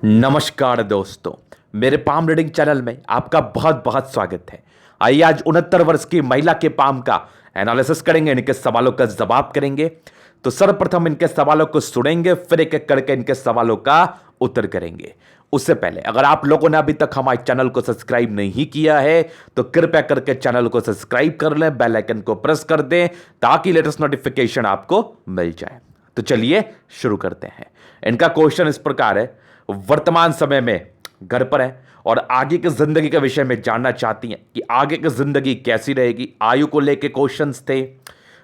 नमस्कार दोस्तों, मेरे पाम रीडिंग चैनल में आपका बहुत बहुत स्वागत है। आइए आज 69 वर्ष की महिला के पाम का एनालिसिस करेंगे, इनके सवालों का जवाब करेंगे। तो सर्वप्रथम इनके सवालों को सुनेंगे, फिर एक एक करके इनके सवालों का उत्तर करेंगे। उससे पहले अगर आप लोगों ने अभी तक हमारे चैनल को सब्सक्राइब नहीं किया है तो कृपया करके चैनल को सब्सक्राइब कर लें, बेल आइकन को प्रेस कर दें ताकि लेटेस्ट नोटिफिकेशन आपको मिल जाए। तो चलिए शुरू करते हैं। इनका क्वेश्चन इस प्रकार है, वर्तमान समय में घर पर है और आगे की जिंदगी के विषय में जानना चाहती हैं कि आगे की जिंदगी कैसी रहेगी। आयु को लेके क्वेश्चंस थे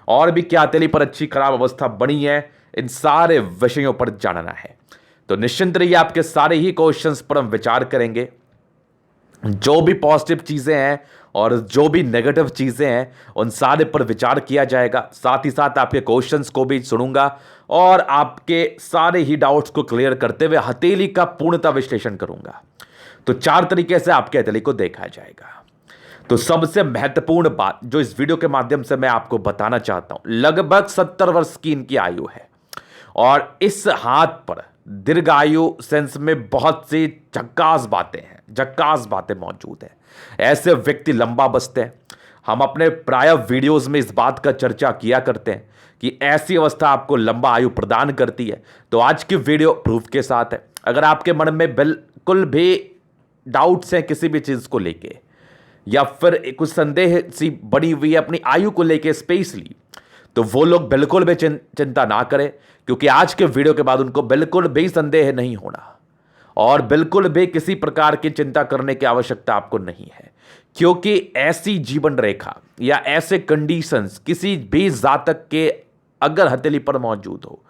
और भी क्या तेली पर अच्छी खराब अवस्था बनी है, इन सारे विषयों पर जानना है। तो निश्चिंत रहिए, आपके सारे ही क्वेश्चंस पर हम विचार करेंगे। जो भी पॉजिटिव चीजें हैं और जो भी नेगेटिव चीजें हैं उन सारे पर विचार किया जाएगा। साथ ही साथ आपके क्वेश्चंस को भी सुनूंगा और आपके सारे ही डाउट्स को क्लियर करते हुए हथेली का पूर्णतः विश्लेषण करूंगा। तो 4 तरीके से आपके हथेली को देखा जाएगा। तो सबसे महत्वपूर्ण बात जो इस वीडियो के माध्यम से मैं आपको बताना चाहता हूं, लगभग 70 वर्ष की इनकी आयु है और इस हाथ पर दीर्घायु सेंस में बहुत सी झक्कास बातें मौजूद हैं। ऐसे व्यक्ति लंबा बचते हैं। हम अपने प्राय वीडियोस में इस बात का चर्चा किया करते हैं कि ऐसी अवस्था आपको लंबा आयु प्रदान करती है। तो आज की वीडियो प्रूफ के साथ है। अगर आपके मन में बिल्कुल भी डाउट्स हैं किसी भी चीज को लेके या फिर कुछ संदेह सी बड़ी हुई है अपनी आयु को लेके स्पेशली, तो वो लोग बिल्कुल भी चिंता ना करें, क्योंकि आज के वीडियो के बाद उनको बिल्कुल भी संदेह नहीं होना और बिल्कुल भी किसी प्रकार की चिंता करने की आवश्यकता आपको नहीं है। क्योंकि ऐसी जीवन रेखा या ऐसे कंडीशंस किसी भी जातक के अगर हथेली पर मौजूद हो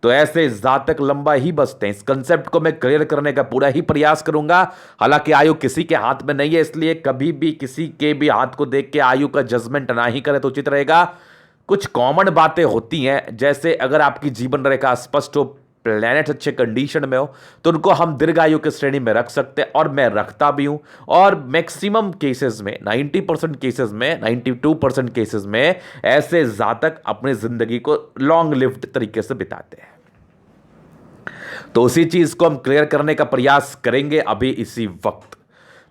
तो ऐसे जातक लंबा ही बचते हैं। इस कंसेप्ट को मैं क्लियर करने का पूरा ही प्रयास करूंगा। हालांकि आयु किसी के हाथ में नहीं है, इसलिए कभी भी किसी के भी हाथ को देख के आयु का जजमेंट ना ही करें तो उचित रहेगा। कुछ कॉमन बातें होती हैं, जैसे अगर आपकी जीवन रेखा स्पष्ट हो, प्लेनेट अच्छे कंडीशन में हो, तो उनको हम दीर्घायु की श्रेणी में रख सकते हैं और मैं रखता भी हूं। और मैक्सिमम केसेस में 90% केसेस में 92% केसेस में ऐसे जातक अपनी जिंदगी को लॉन्ग लिव्ड तरीके से बिताते हैं। तो उसी चीज को हम क्लियर करने का प्रयास करेंगे अभी इसी वक्त।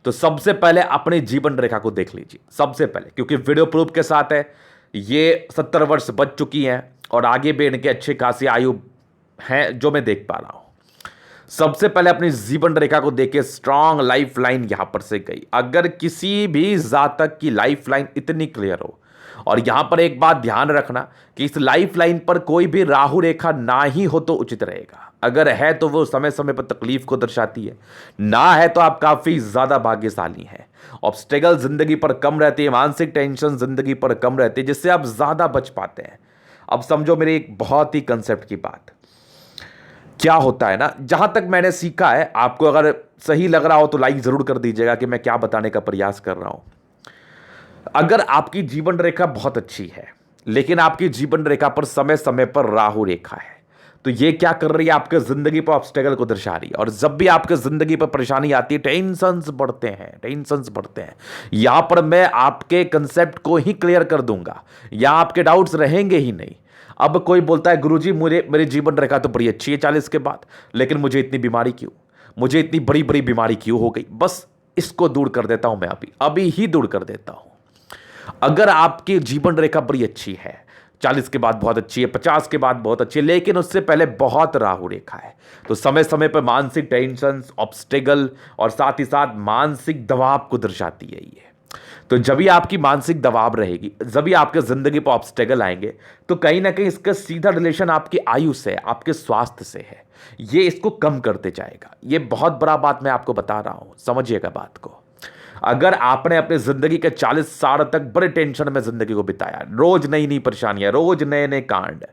तो सबसे पहले अपनी जीवन रेखा को देख लीजिए सबसे पहले, क्योंकि वीडियो प्रूफ के साथ है। ये 70 वर्ष बच चुकी हैं और आगे भी इनके अच्छी खासी आयु है जो मैं देख पा रहा हूं। सबसे पहले अपनी जीवन रेखा को देखिए, स्ट्रांग लाइफ लाइन यहां पर से गई। अगर किसी भी जातक की लाइफ लाइन इतनी क्लियर हो, और यहां पर एक बात ध्यान रखना कि इस लाइफ लाइन पर कोई भी राहु रेखा ना ही हो तो उचित रहेगा। अगर है तो वो समय समय पर तकलीफ को दर्शाती है, ना है तो आप काफी ज्यादा भाग्यशाली हैं। ऑब्स्टेकल जिंदगी पर कम रहती है, मानसिक टेंशन जिंदगी पर कम रहती है, जिससे आप ज्यादा बच पाते हैं। अब समझो मेरी एक बहुत ही कंसेप्ट की बात, क्या होता है ना, जहां तक मैंने सीखा है, आपको अगर सही लग रहा हो तो लाइक जरूर कर दीजिएगा कि मैं क्या बताने का प्रयास कर रहा हूं। अगर आपकी जीवन रेखा बहुत अच्छी है लेकिन आपकी जीवन रेखा पर समय समय पर राहु रेखा है, तो ये क्या कर रही है, आपके जिंदगी पर ऑब्स्टेकल को दर्शा रही है। और जब भी आपके जिंदगी पर परेशानी आती है, टेंशंस बढ़ते हैं। यहां पर मैं आपके कंसेप्ट को ही क्लियर कर दूंगा, यहां आपके डाउट्स रहेंगे ही नहीं। अब कोई बोलता है गुरुजी मेरी जीवन रेखा तो बड़ी अच्छी है 40 के बाद, लेकिन मुझे इतनी बीमारी क्यों, मुझे इतनी बड़ी बड़ी बीमारी क्यों हो गई। बस इसको दूर कर देता हूं मैं, अभी ही दूर कर देता हूं। अगर आपकी जीवन रेखा बड़ी अच्छी है, 40 के बाद बहुत अच्छी है, 50 के बाद बहुत अच्छी है, लेकिन उससे पहले बहुत राहु रेखा है, तो समय समय पर मानसिक टेंशन, ऑब्स्टेकल और साथ ही साथ मानसिक दबाव को दर्शाती है ये। तो जब भी आपकी मानसिक दबाव रहेगी, जब भी आपके जिंदगी पर ऑब्स्टेकल आएंगे, तो कहीं ना कहीं इसका सीधा रिलेशन आपकी आयु से है, आपके स्वास्थ्य से है। ये इसको कम करते जाएगा। ये बहुत बड़ा बात मैं आपको बता रहा हूं, समझिएगा बात को। अगर आपने अपनी जिंदगी के 40 साल तक बड़े टेंशन में जिंदगी को बिताया, रोज नई नई परेशानियां, रोज नए नए कांड,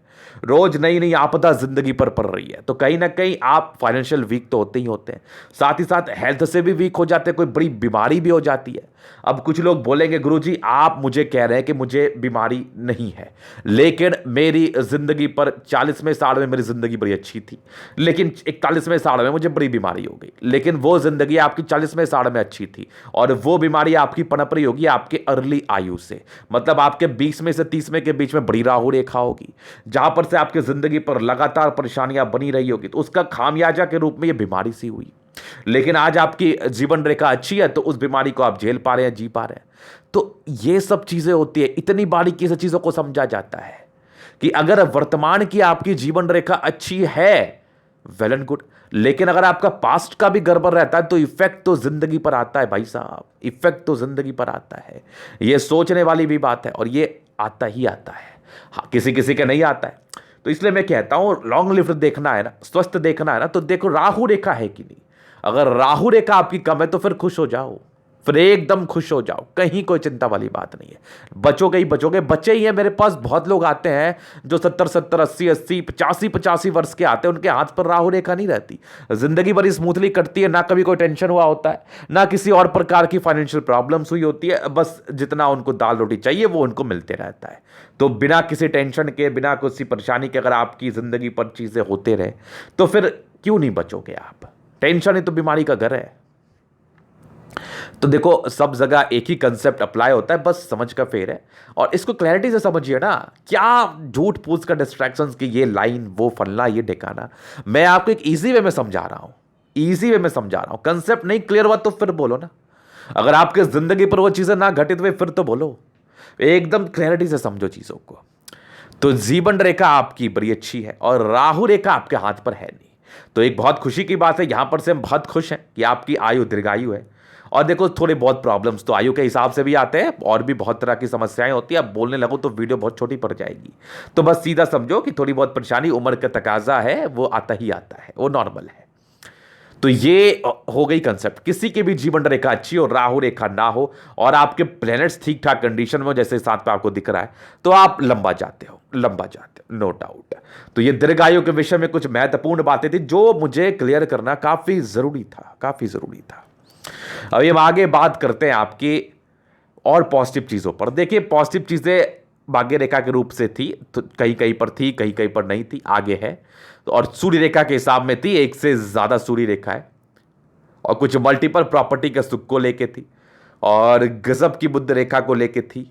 रोज नई नई आपदा जिंदगी पर पड़ रही है, तो कहीं ना कहीं आप फाइनेंशियल वीक तो होते ही होते हैं, साथ ही साथ हेल्थ से भी वीक हो जाते हैं, कोई बड़ी बीमारी भी हो जाती है। अब कुछ लोग बोलेंगे गुरुजी आप मुझे कह रहे हैं कि मुझे बीमारी नहीं है, लेकिन मेरी जिंदगी पर 40वें साल में मेरी जिंदगी बड़ी अच्छी थी, लेकिन 41वें साल में मुझे बड़ी बीमारी हो गई। लेकिन वो जिंदगी आपकी 40वें साल में अच्छी थी और वो बीमारी आपकी पनप रही होगी आपके अर्ली आयु से, मतलब आपके 20वें से 30वें के बीच में बड़ी राहु रेखा होगी, जहां पर से आपकी जिंदगी पर लगातार परेशानियां बनी रही होगी। तो उसका खामियाजा के रूप में ये बीमारी सी हुई। लेकिन आज आपकी जीवन रेखा अच्छी है तो उस बीमारी को आप झेल पा रहे हैं, जी पा रहे हैं। तो ये सब चीजें होती है, इतनी बारीकी से चीजों को समझा जाता है कि अगर वर्तमान की आपकी जीवन रेखा अच्छी है, वेल एंड गुड, लेकिन अगर आपका पास्ट का भी गड़बड़ रहता है तो इफेक्ट तो जिंदगी पर आता है भाई साहब, इफेक्ट तो जिंदगी पर आता है। यह सोचने वाली भी बात है और यह आता ही आता है। हाँ, किसी किसी के नहीं आता है। तो इसलिए मैं कहता हूं लॉन्ग लिव देखना है ना, स्वस्थ देखना है ना, तो देखो राहु रेखा है कि नहीं। अगर राहु रेखा आपकी कम है तो फिर खुश हो जाओ, फिर एकदम खुश हो जाओ, कहीं कोई चिंता वाली बात नहीं है। बचोगे ही बचोगे, बच्चे ही हैं। मेरे पास बहुत लोग आते हैं जो 70-70, 80-80, 85-85 वर्ष के आते हैं, उनके हाथ पर राहु रेखा नहीं रहती, जिंदगी बड़ी स्मूथली कटती है, ना कभी कोई टेंशन हुआ होता है, ना किसी और प्रकार की फाइनेंशियल प्रॉब्लम्स हुई होती है, बस जितना उनको दाल रोटी चाहिए वो उनको मिलते रहता है। तो बिना किसी टेंशन के, बिना किसी परेशानी के अगर आपकी जिंदगी पर चीजें होते रहे तो फिर क्यों नहीं बचोगे आप। टेंशन ही तो बीमारी का घर है। तो देखो सब जगह एक ही कंसेप्ट अप्लाई होता है, बस समझ का फेर है। और इसको क्लैरिटी से समझिए ना, क्या झूठ पूछ कर डिस्ट्रैक्शंस की ये लाइन, वो फलना, ये ढिकाना। मैं आपको एक इजी वे में समझा रहा हूं, इजी वे में समझा रहा हूं। कंसेप्ट नहीं क्लियर हुआ तो फिर बोलो ना। अगर आपके जिंदगी पर वो चीजें ना घटित हुए फिर तो बोलो, एकदम क्लैरिटी से समझो चीजों को। तो जीवन रेखा आपकी बड़ी अच्छी है और राहु रेखा आपके हाथ पर है नहीं। तो एक बहुत खुशी की बात है, यहां पर से हम बहुत खुश हैं कि आपकी आयु दीर्घायु है। और देखो थोड़े बहुत प्रॉब्लम्स तो आयु के हिसाब से भी आते हैं और भी बहुत तरह की समस्याएं होती है। अब बोलने लगो तो वीडियो बहुत छोटी पड़ जाएगी, तो बस सीधा समझो कि थोड़ी बहुत परेशानी उम्र का तकाजा है, वो आता ही आता है, वो नॉर्मल है। तो ये हो गई कंसेप्ट। किसी की भी जीवन रेखा अच्छी हो, राहु रेखा ना हो और आपके प्लैनेट्स ठीक ठाक कंडीशन में हो, जैसे साथ पे आपको दिख रहा है, तो आप लंबा जाते हो, लंबा जाते हो, नो डाउट। तो ये दीर्घायु के विषय में कुछ महत्वपूर्ण बातें थी जो मुझे क्लियर करना काफी जरूरी था, काफी जरूरी था। अब हम आगे बात करते हैं आपकी और पॉजिटिव चीजों पर। देखिए पॉजिटिव चीजें भाग्य रेखा के रूप से थी, तो कहीं कहीं पर थी, कहीं कहीं पर नहीं थी, आगे है। तो और सूर्य रेखा के हिसाब में थी, एक से ज्यादा सूर्य रेखा है और कुछ मल्टीपल प्रॉपर्टी के सुख को लेके थी और गजब की बुध रेखा को लेके थी।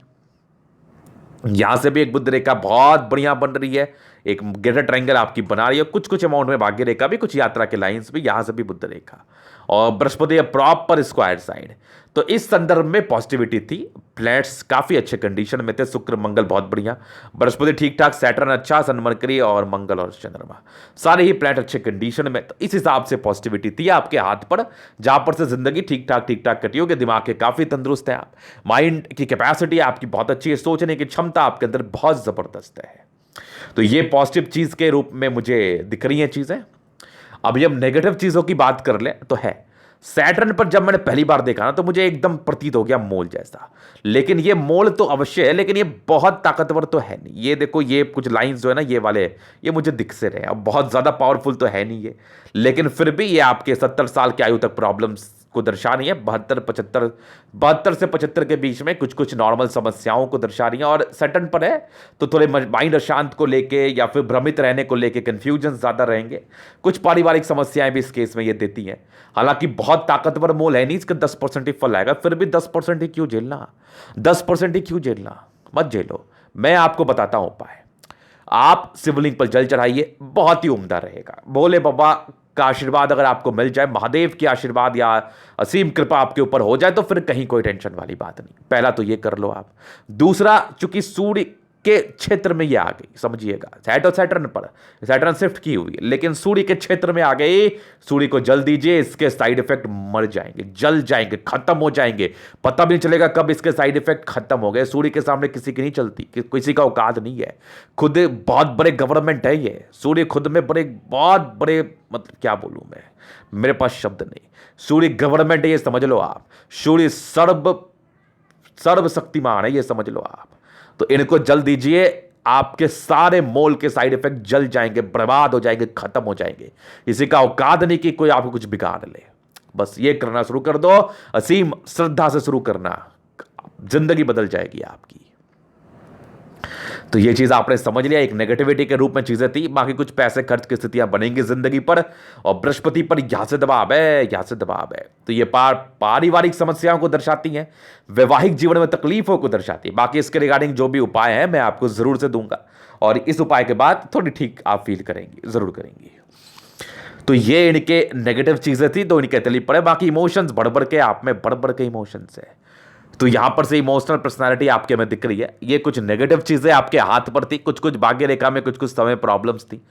यहां से भी एक बुध रेखा बहुत बढ़िया बन रही है, एक ग्रेटर ट्रायंगल आपकी बना रही है। कुछ कुछ अमाउंट में भाग्य रेखा भी, कुछ यात्रा के लाइंस भी, यहां से भी बुध रेखा और बृहस्पति प्रॉपर स्क्वायर साइड। तो इस संदर्भ में पॉजिटिविटी थी, प्लैनेट्स काफी अच्छे कंडीशन में थे, शुक्र मंगल बहुत बढ़िया, बृहस्पति ठीक ठाक, सैटर्न अच्छा, सन मरकरी और मंगल और चंद्रमा सारे ही प्लैनेट अच्छे कंडीशन में। तो इस हिसाब से पॉजिटिविटी थी आपके हाथ पर, जहां पर से जिंदगी ठीक ठाक कटी होगी। दिमाग के काफी तंदुरुस्त है आप, माइंड की कैपेसिटी आपकी बहुत अच्छी है, सोचने की क्षमता आपके अंदर बहुत जबरदस्त है। तो ये पॉजिटिव चीज के रूप में मुझे दिख रही हैं चीजें। अब हम नेगेटिव चीजों की बात कर ले तो है, सैटर्न पर जब मैंने पहली बार देखा ना तो मुझे एकदम प्रतीत हो गया मोल जैसा। लेकिन ये मोल तो अवश्य है, लेकिन ये बहुत ताकतवर तो है नहीं। ये देखो ये कुछ लाइंस जो है ना, ये वाले, ये मुझे दिख से रहे हैं। अब बहुत ज्यादा पावरफुल तो है नहीं ये, लेकिन फिर भी ये आपके 70 साल की आयु तक प्रॉब्लम्स को दर्शा रही है। 72 से 75 के बीच में कुछ कुछ नॉर्मल समस्याओं को दर्शा रही है। और सैटर्न पर है तो थोड़े माइंड अशांत को लेके या फिर भ्रमित रहने को लेके कंफ्यूजन ज्यादा रहेंगे। कुछ पारिवारिक समस्याएं भी इस केस में ये देती हैं। हालांकि बहुत ताकतवर मोल है नहीं, इसका 10% ही फल आएगा, फिर भी 10% ही क्यों झेलना, 10% ही क्यों झेलना, मत झेलो। मैं आपको बताता हूं उपाय। आप शिवलिंग पर जल चढ़ाइए, बहुत ही उम्दा रहेगा। भोले बाबा का आशीर्वाद अगर आपको मिल जाए, महादेव की आशीर्वाद या असीम कृपा आपके ऊपर हो जाए, तो फिर कहीं कोई टेंशन वाली बात नहीं। पहला तो ये कर लो आप। दूसरा, चूंकि सूर्य के क्षेत्र में ये आ गई, समझिएगा, सैटर्न पर, सैटर्न शिफ्ट की हुई है, लेकिन सूर्य के क्षेत्र में आ गई। सूर्य को जल दीजिए, इसके साइड इफेक्ट मर जाएंगे, जल जाएंगे, खत्म हो जाएंगे, पता भी नहीं चलेगा कब इसके साइड इफेक्ट खत्म हो गए। सूर्य के सामने किसी की नहीं चलती, किसी का औकात नहीं है। खुद बहुत बड़े गवर्नमेंट है ये सूर्य, खुद में बड़े, बहुत बड़े, मतलब क्या बोलूं मैं, मेरे पास शब्द नहीं। सूर्य गवर्नमेंट है, ये समझ लो आप। सूर्य सर्वशक्तिमान है, ये समझ लो आप। तो इनको जल दीजिए, आपके सारे मोल के साइड इफेक्ट जल जाएंगे, बर्बाद हो जाएंगे, खत्म हो जाएंगे। इसी का औकात नहीं कि कोई आपको कुछ बिगाड़ ले। बस ये करना शुरू कर दो, असीम श्रद्धा से शुरू करना, जिंदगी बदल जाएगी आपकी। तो ये चीज आपने समझ लिया, एक नेगेटिविटी के रूप में चीजें थी। बाकी कुछ पैसे खर्च की स्थितियां बनेंगी जिंदगी पर, और बृहस्पति पर यहां से दबाव है, यहां से दबाव है। तो ये पारिवारिक समस्याओं को दर्शाती हैं, वैवाहिक जीवन में तकलीफों को दर्शाती है। बाकी इसके रिगार्डिंग जो भी उपाय है मैं आपको जरूर से दूंगा, और इस उपाय के बाद थोड़ी ठीक आप फील करेंगे, जरूर करेंगे। तो तो ये इनके नेगेटिव चीजें थी तो इनके तली पड़े। बाकी इमोशंस बढ़ बढ़ के आप में बढ़ बढ़ के इमोशंस है। तो यहां पर से इमोशनल पर्सनालिटी आपके में दिख रही है। ये कुछ नेगेटिव चीजें आपके हाथ पर थी, कुछ कुछ भाग्य रेखा में कुछ कुछ समय प्रॉब्लम्स थी।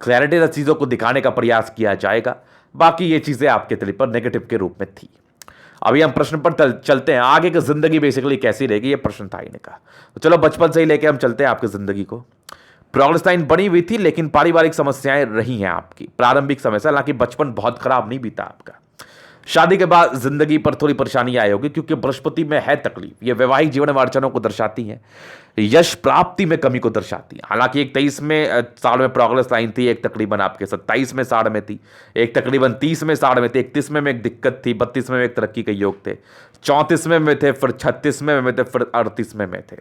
क्लैरिटी से चीजों को दिखाने का प्रयास किया जाएगा। बाकी ये चीजें आपके तली पर नेगेटिव के रूप में थी। अभी हम प्रश्न पर चलते हैं। आगे की जिंदगी बेसिकली कैसी रहेगी, ये प्रश्न था इनका। तो चलो बचपन से ही लेके हम चलते हैं आपकी जिंदगी को। प्रोग्रेस लाइन बनी हुई थी लेकिन पारिवारिक समस्याएं रही हैं आपकी प्रारंभिक समय से। हालांकि बचपन बहुत खराब नहीं बीता आपका। शादी के बाद जिंदगी पर थोड़ी परेशानी आई होगी क्योंकि बृहस्पति में है तकलीफ। ये वैवाहिक जीवन में अड़चनों को दर्शाती है, यश प्राप्ति में कमी को दर्शाती है। हालांकि एक 23 में साल में प्रोग्रेस लाइन थी, एक तकरीबन आपके 27 में साढ़ में थी, एक तकरीबन 30 में साढ़ में थी, 31 में एक दिक्कत थी, 32 में एक तरक्की के योग थे, 34 में थे, फिर 36 में थे, फिर 38 में थे।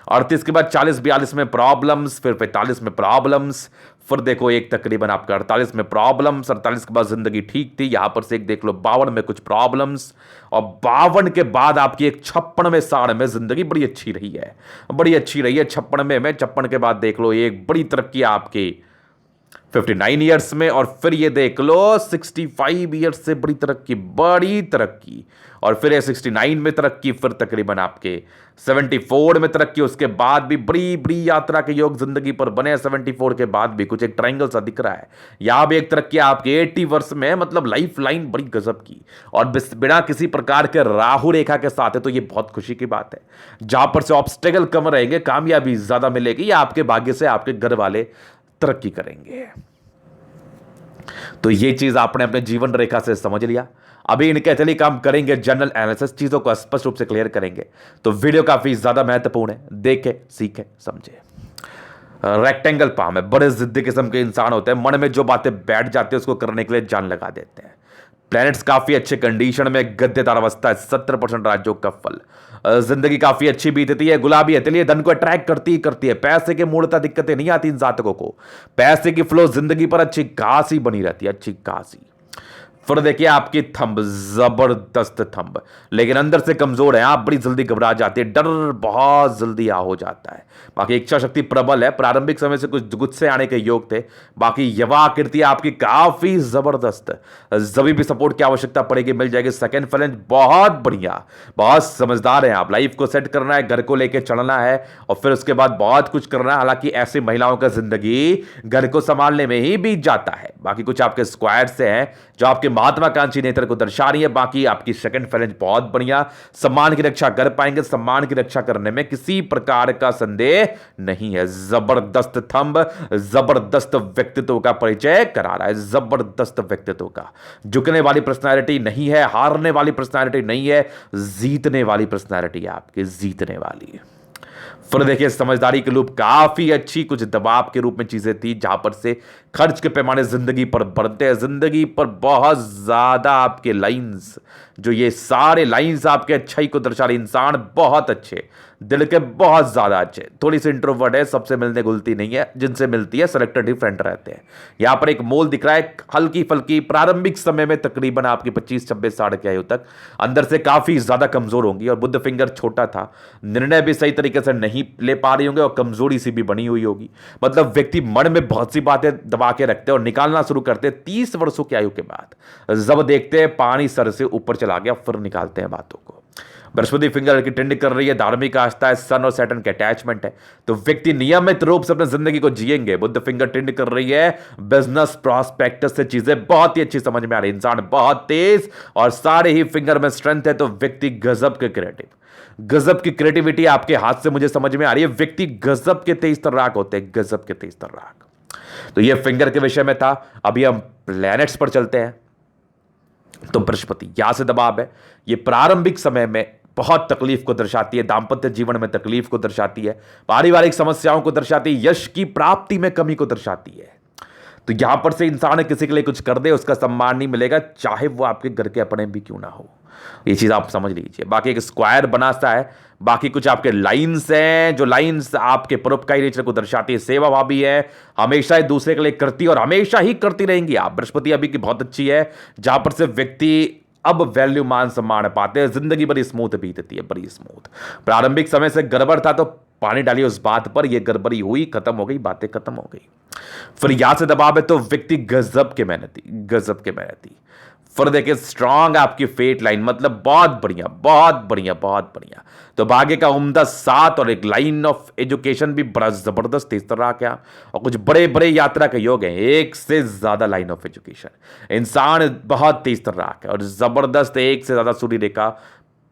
38 के बाद 40-42 में प्रॉब्लम्स, फिर 45 में प्रॉब्लम्स, फिर देखो एक तकरीबन आपका 48 में प्रॉब्लम्स, 48 के बाद जिंदगी ठीक थी। यहां पर से एक देख लो 52 में कुछ प्रॉब्लम्स, और 52 के बाद आपकी एक 56 में साढ़ में जिंदगी बड़ी अच्छी रही है, बड़ी अच्छी रही है 56 में। 56 के बाद देख लो एक बड़ी तरक्की आपकी 59 ईयर्स में, और फिर ये देख लो 65 ईयर्स से बड़ी तरक्की, बड़ी तरक्की, और फिर 69 में तरक्की, फिर तकरीबन आपके 74 में तरक्की। उसके बाद भी बड़ी बड़ी यात्रा के योग जिंदगी पर बने। 74 के बाद भी कुछ एक ट्रायंगल सा दिख रहा है। यहां भी एक तरक्की आपके 80 वर्ष में, मतलब लाइफ लाइन बड़ी गजब की, और बिना किसी प्रकार के राहु रेखा के साथ है। तो ये बहुत खुशी की बात है। जहां पर से ऑब्स्टेकल कम रहेंगे, कामयाबी ज्यादा मिलेगी, या आपके भाग्य से आपके घर वाले तरक्की करेंगे। तो ये चीज आपने अपने जीवन रेखा से समझ लिया। अभी इनके चलिए काम करेंगे जनरल एनालिसिस, चीजों को स्पष्ट रूप से क्लियर करेंगे। तो वीडियो काफी ज्यादा महत्वपूर्ण है, देखे सीखे समझे। रेक्टेंगल पाम है, बड़े जिद्दी किस्म के इंसान होते हैं, मन में जो बातें बैठ जाती है उसको करने के लिए जान लगा देते हैं। प्लैनेट्स काफी अच्छे कंडीशन में, गद्देदार अवस्था है, 70% राजयोग का फल। जिंदगी काफी अच्छी बीतती है, गुलाबी है, इसलिए धन को अट्रैक्ट करती ही करती है। पैसे के मूलतः दिक्कतें नहीं आती इन जातकों को। पैसे की फ्लो जिंदगी पर अच्छी खासी बनी रहती है, अच्छी खासी। फिर देखिए आपकी थंब, जबरदस्त थंब, लेकिन अंदर से कमजोर है। आप बड़ी जल्दी घबरा जाती है, डर बहुत जल्दी हो जाता है। बाकी इच्छा शक्ति प्रबल है, प्रारंभिक समय से कुछ गुस्से आने के योग थे। बाकी यवा आकृति आपकी काफी जबरदस्त, जब भी सपोर्ट की आवश्यकता पड़ेगी मिल जाएगी। सेकंड फैलेंज बहुत बढ़िया, बहुत समझदार हैं आप। लाइफ को सेट करना है, घर को लेकर चलना है, और फिर उसके बाद बहुत कुछ करना है। हालांकि ऐसी महिलाओं का जिंदगी घर को संभालने में ही बीत जाता है। बाकी कुछ आपके स्क्वायर से हैं जो आपके महात्माकांक्षी नेत्र को दर्शा रही है। बाकी आपकी सेकंड फैलेंज बहुत बढ़िया, सम्मान की रक्षा कर पाएंगे, सम्मान की रक्षा करने में किसी प्रकार का संदेह नहीं है। जबरदस्त थंब, जबरदस्त व्यक्तित्व का परिचय करा रहा है, जबरदस्त व्यक्तित्व का। झुकने वाली पर्सनालिटी नहीं है, हारने वाली पर्सनालिटी नहीं है, जीतने वाली पर्सनालिटी है आपकी, जीतने वाली। फिर देखिए समझदारी के लूप काफी अच्छी, कुछ दबाव के रूप में चीजें थी जहां पर से खर्च के पैमाने जिंदगी पर बढ़ते हैं। जिंदगी पर बहुत ज्यादा आपके लाइंस, जो ये सारे लाइंस आपके अच्छाई को दर्शा रहे। इंसान बहुत अच्छे, दिल के बहुत ज्यादा अच्छे, थोड़ी सी इंट्रोवर्ट है, सबसे मिलने घुलती नहीं है, जिनसे मिलती है सेलेक्टेड डिफरेंट रहते हैं। यहां पर एक मोल दिख रहा है, हल्की फल्की प्रारंभिक समय में तकरीबन आपकी 25-26 साल की आयु तक अंदर से काफी ज्यादा कमजोर होंगी, और बुद्ध फिंगर छोटा था, निर्णय भी सही तरीके से नहीं ले पा रही होंगे, और कमजोरी सी भी बनी हुई होगी। मतलब व्यक्ति मन में बहुत सी बातें दबा के रखते हैं और निकालना शुरू करते हैं 30 वर्षों की आयु के बाद। जब देखते हैं पानी सर से ऊपर चला गया, फिर निकालते हैं बातों को। बृहस्पति फिंगर की ट्रेंड कर रही है, धार्मिक आस्था है, सन और सैटर्न के अटैचमेंट है, तो व्यक्ति नियमित रूप से अपनी जिंदगी को जिएंगे। बुद्ध फिंगर ट्रेंड कर रही है, बिजनेस प्रॉस्पेक्टस से चीजें बहुत ही अच्छी समझ में आ रही है। इंसान बहुत तेज, और सारे ही फिंगर में स्ट्रेंथ है, तो व्यक्ति गजब के क्रिएटिव, गजब की क्रिएटिविटी आपके हाथ से मुझे समझ में आ रही है। व्यक्ति गजब के तेज तर्राक होते हैं, गजब के तेज तर्राक। तो ये फिंगर के विषय में था। अभी हम प्लैनेट्स पर चलते हैं। तो बृहस्पति यहां से दबाव है, ये प्रारंभिक समय में बहुत तकलीफ को दर्शाती है, दांपत्य जीवन में तकलीफ को दर्शाती है, पारिवारिक समस्याओं को दर्शाती है, यश की प्राप्ति में कमी को दर्शाती है। तो यहां पर से इंसान किसी के लिए कुछ कर दे, उसका सम्मान नहीं मिलेगा, चाहे वो आपके घर के अपने भी क्यों ना हो। ये चीज आप समझ लीजिए। बाकी एक स्क्वायर बनाता है, बाकी कुछ आपके लाइंस हैं, जो लाइंस आपके परोपकारी नेचर को दर्शाती है। सेवा भावी है, हमेशा एक दूसरे के लिए करती है, और हमेशा ही करती रहेंगी आप। बृहस्पति अभी की बहुत अच्छी है, जहां पर से व्यक्ति अब वैल्यू मान सम्मान पाते हैं, जिंदगी बड़ी स्मूथ बीतती है, बड़ी स्मूथ। प्रारंभिक समय से गड़बड़ था, तो पानी डालिए उस बात पर, यह गड़बड़ी हुई, खत्म हो गई, बातें खत्म हो गई। फिर यहां से दबाव है तो व्यक्ति गजब के मेहनती, गजब के मेहनती। फिर देखिए स्ट्रांग आपकी फेट लाइन, मतलब बहुत बढ़िया, बहुत बढ़िया, बहुत बढ़िया। तो भाग्य का उम्दा साथ और एक लाइन ऑफ एजुकेशन भी बड़ा जबरदस्त इस तरह क्या, और कुछ बड़े बड़े यात्रा के योग हैं, एक से ज्यादा लाइन ऑफ एजुकेशन, इंसान बहुत तेज तरह है और जबरदस्त एक से ज्यादा सूर्य रेखा,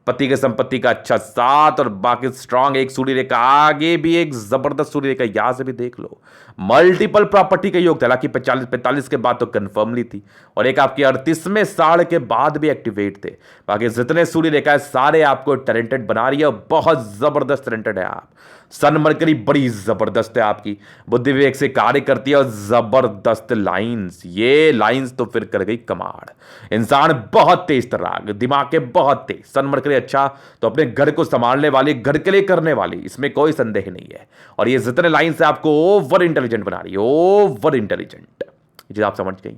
पति के संपत्ति का अच्छा साथ और बाकी स्ट्रांग एक सूर्य रेखा, आगे भी एक जबरदस्त सूर्य रेखा, यहां से भी देख लो मल्टीपल प्रॉपर्टी का योग था। हालांकि 45 के बाद तो कंफर्मली थी, और एक आपकी 38वें साल के बाद भी एक्टिवेट थे। बाकी जितने सूर्य रेखा है सारे आपको टैलेंटेड बना रही है और बहुत जबरदस्त टैलेंटेड है आप। सन मरकरी बड़ी जबरदस्त है आपकी, बुद्धि विवेक से कार्य करती है और जबरदस्त लाइंस, ये लाइंस तो फिर कर गई कमाल। इंसान बहुत तेज तर्राक, दिमाग के बहुत तेज, सन मरकरी अच्छा तो अपने घर को संभालने वाली, घर के लिए करने वाली, इसमें कोई संदेह नहीं है। और ये जितने लाइंस है आपको ओवर इंटेलिजेंट बना रही है, ओवर इंटेलिजेंट, ये आप समझ गई।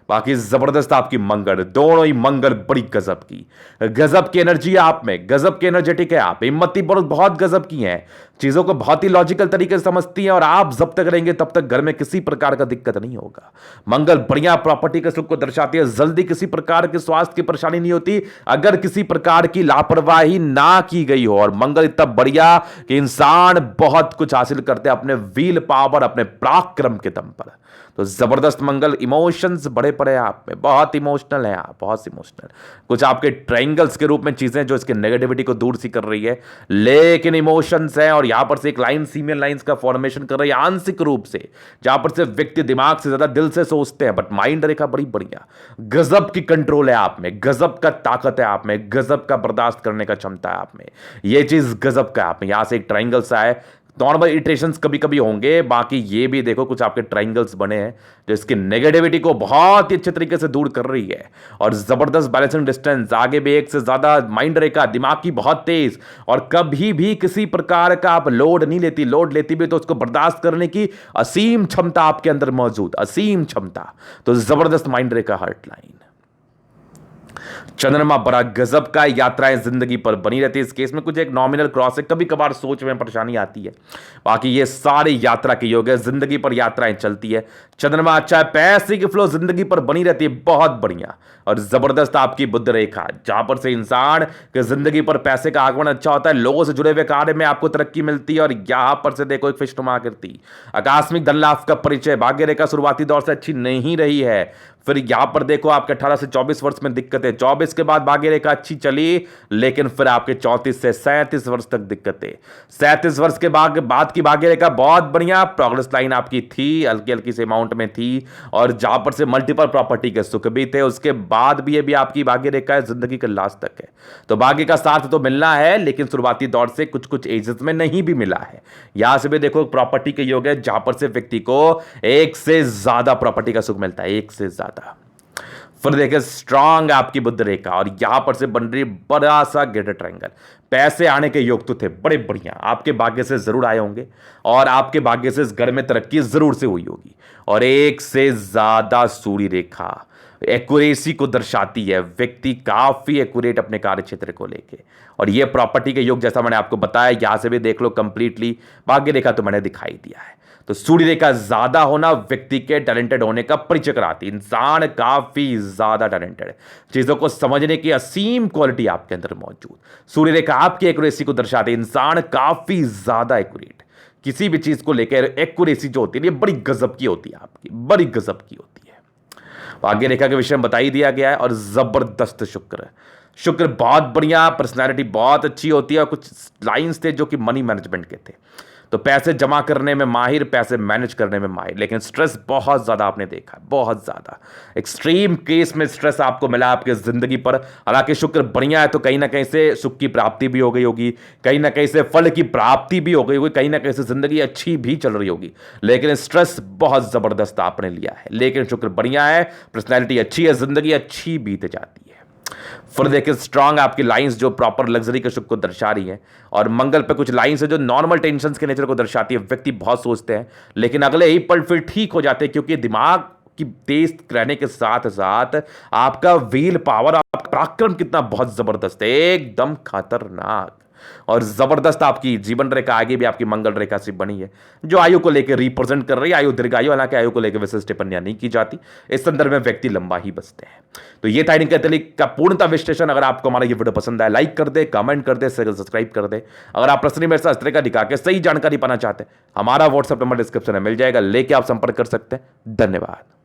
बाकी जबरदस्त आपकी मंगल, दोनों ही मंगल बड़ी गजब की, गजब की एनर्जी है आप में, गजब की एनर्जेटिक है आप, हिम्मती बहुत गजब की है, चीजों को बहुत ही लॉजिकल तरीके से समझती हैं, और आप जब तक रहेंगे तब तक घर में किसी प्रकार का दिक्कत नहीं होगा। मंगल बढ़िया प्रॉपर्टी के सुख को दर्शाती है, जल्दी किसी प्रकार के स्वास्थ्य की परेशानी नहीं होती अगर किसी प्रकार की लापरवाही ना की गई हो। और मंगल इतना बढ़िया कि इंसान बहुत कुछ हासिल करते हैं अपने व्हील पावर, अपने पराक्रम के दम पर। तो जबरदस्त मंगल, इमोशंस बड़े पड़े आप में, बहुत इमोशनल है आप, बहुत इमोशनल, कुछ आपके ट्रायंगल्स के रूप में चीजें जो इसके नेगेटिविटी को दूर सी कर रही है, लेकिन इमोशंस हैं। और यहां पर से एक लाइन सीमियर लाइंस का फॉर्मेशन कर रही है आंशिक रूप से, जहां पर से व्यक्ति दिमाग से ज्यादा दिल से सोचते हैं, बट माइंड रेखा बड़ी बढ़िया, गजब की कंट्रोल है आप में, गजब का ताकत है आप में, गजब का बर्दाश्त करने का क्षमता है आप में, ये चीज गजब का आप में। यहां से एक ट्रायंगल सा है, नॉर्मल इटरेशंस कभी कभी होंगे, बाकी ये भी देखो कुछ आपके ट्रायंगल्स बने हैं जो इसकी नेगेटिविटी को बहुत ही अच्छे तरीके से दूर कर रही है। और जबरदस्त बैलेंसिंग डिस्टेंस, आगे भी एक से ज्यादा माइंड रेखा, दिमाग की बहुत तेज, और कभी भी किसी प्रकार का आप लोड नहीं लेती, लोड लेती भी तो उसको बर्दाश्त करने की असीम क्षमता आपके अंदर मौजूद, असीम क्षमता। तो जबरदस्त माइंड रेखा हार्ट लाइन। चंद्रमा बड़ा गजब का, यात्राएं जिंदगी पर बनी रहती है, इस केस में कुछ एक नॉमिनल क्रॉस है, कभी कभार सोच में परेशानी आती है, बाकी ये सारे यात्रा के योग है, जिंदगी पर यात्राएं चलती है। चंद्रमा अच्छा है, पैसे की फ्लो जिंदगी पर बनी रहती है, बहुत बढ़िया। और जबरदस्त आपकी बुद्ध रेखा, जहां पर से इंसान के जिंदगी पर पैसे का आगमन अच्छा होता है, लोगों से जुड़े हुए कार्य में आपको तरक्की मिलती है। और यहां पर से देखो एक फिश्नुमा आकृति, आकस्मिक धन लाभ का परिचय, भाग्य रेखा शुरुआती दौर से अच्छी नहीं रही है। फिर यहां पर देखो आपके 18 से 24 वर्ष में दिक्कतें, 24 के बाद भाग्य रेखा अच्छी चली, लेकिन फिर आपके 34 से 37 वर्ष तक दिक्कतें। 37 वर्ष के बाद की भाग्य रेखा बहुत बढ़िया, प्रोग्रेस लाइन आपकी थी, हल्की हल्की से अमाउंट में थी, और जहां पर से मल्टीपल प्रॉपर्टी के सुख भी थे, उसके बाद भी ये भी आपकी भाग्य रेखा है, जिंदगी के लास्ट तक है। तो भाग्य का साथ तो मिलना है, लेकिन शुरुआती दौर से कुछ कुछ एजेस में नहीं भी मिला है। यहां से भी देखो प्रॉपर्टी के योग है, जहां पर से व्यक्ति को एक से ज्यादा प्रॉपर्टी का सुख मिलता है, एक से ज्यादा। फिर देखिए स्ट्रांग आपकी बुद्ध रेखा, और यहां पर से बन रही बड़ा सा ग्रेटर ट्रायंगल, पैसे आने के योग तो थे बड़े बढ़िया, आपके भाग्य से जरूर आए होंगे, और आपके भाग्य से इस घर में तरक्की जरूर से हुई होगी। और एक से ज्यादा सूर्य रेखा एक्यूरेसी को दर्शाती है, व्यक्ति काफी एक्यूरेट अपने कार्य क्षेत्र को लेके। और ये प्रॉपर्टी के योग जैसा मैंने आपको बताया, यहां से भी देख लो कंप्लीटली भाग्य रेखा तो मैंने दिखाई दिया है। तो सूर्य रेखा ज्यादा होना व्यक्ति के टैलेंटेड होने का परिचय कराती है, इंसान काफी ज्यादा टैलेंटेड है, चीजों को समझने की असीम क्वालिटी आपके अंदर मौजूद। सूर्य रेखा आपकी एक्यूरेसी को दर्शाती है, इंसान काफी ज्यादा एक्यूरेट, किसी भी चीज को लेकर एक्यूरेसी जो होती है ये बड़ी गजब की होती है, आपकी बड़ी गजब की होती है। भाग्य रेखा के विषय में बता ही दिया गया है। और जबरदस्त शुक्र, शुक्र बहुत बढ़िया, पर्सनैलिटी बहुत अच्छी होती है, और कुछ लाइंस थे जो कि मनी मैनेजमेंट के थे, तो पैसे जमा करने में माहिर, पैसे मैनेज करने में माहिर, लेकिन स्ट्रेस बहुत ज्यादा आपने देखा है, बहुत ज्यादा एक्सट्रीम केस में स्ट्रेस आपको मिला आपके जिंदगी पर। हालांकि शुक्र बढ़िया है तो कहीं ना कहीं से सुख की प्राप्ति भी हो गई होगी, कहीं ना कहीं से फल की प्राप्ति भी हो गई होगी, कहीं ना कहीं से जिंदगी अच्छी भी चल रही होगी, लेकिन स्ट्रेस बहुत जबरदस्त आपने लिया है। लेकिन शुक्र बढ़िया है, पर्सनैलिटी अच्छी है, जिंदगी अच्छी बीत जाती है। फिर देखिए स्ट्रांग आपकी लाइंस जो प्रॉपर लग्जरी के सुख को दर्शा रही है, और मंगल पे कुछ लाइंस है जो नॉर्मल टेंशन्स के नेचर को दर्शाती है। व्यक्ति बहुत सोचते हैं लेकिन अगले ही पल फिर ठीक हो जाते हैं, क्योंकि दिमाग की तेज रहने के साथ साथ आपका व्हील पावर, आपका पराक्रम कितना बहुत जबरदस्त है, एकदम खतरनाक। और जबरदस्त आपकी जीवन रेखा आगे भी आपकी मंगल रेखा से बनी है, जो आयु को लेकर रिप्रेजेंट कर रही है। आयु दीर्घायु, हालांकि आयु को लेकर विशेष टिप्पणियां नहीं की जाती, इस संदर्भ में व्यक्ति लंबा ही बचते हैं। तो ये था इनके तरीके का पूर्णतः विश्लेषण। अगर आपको हमारा ये वीडियो पसंद आया, लाइक कर दे, कमेंट कर दे, सब्सक्राइब कर दे। अगर आप प्रश्न मेरे साथ इस तरह का दिखा के सही जानकारी पाना चाहते हैं, हमारा व्हाट्सएप नंबर डिस्क्रिप्शन में मिल जाएगा, लेके आप संपर्क कर सकते हैं। धन्यवाद।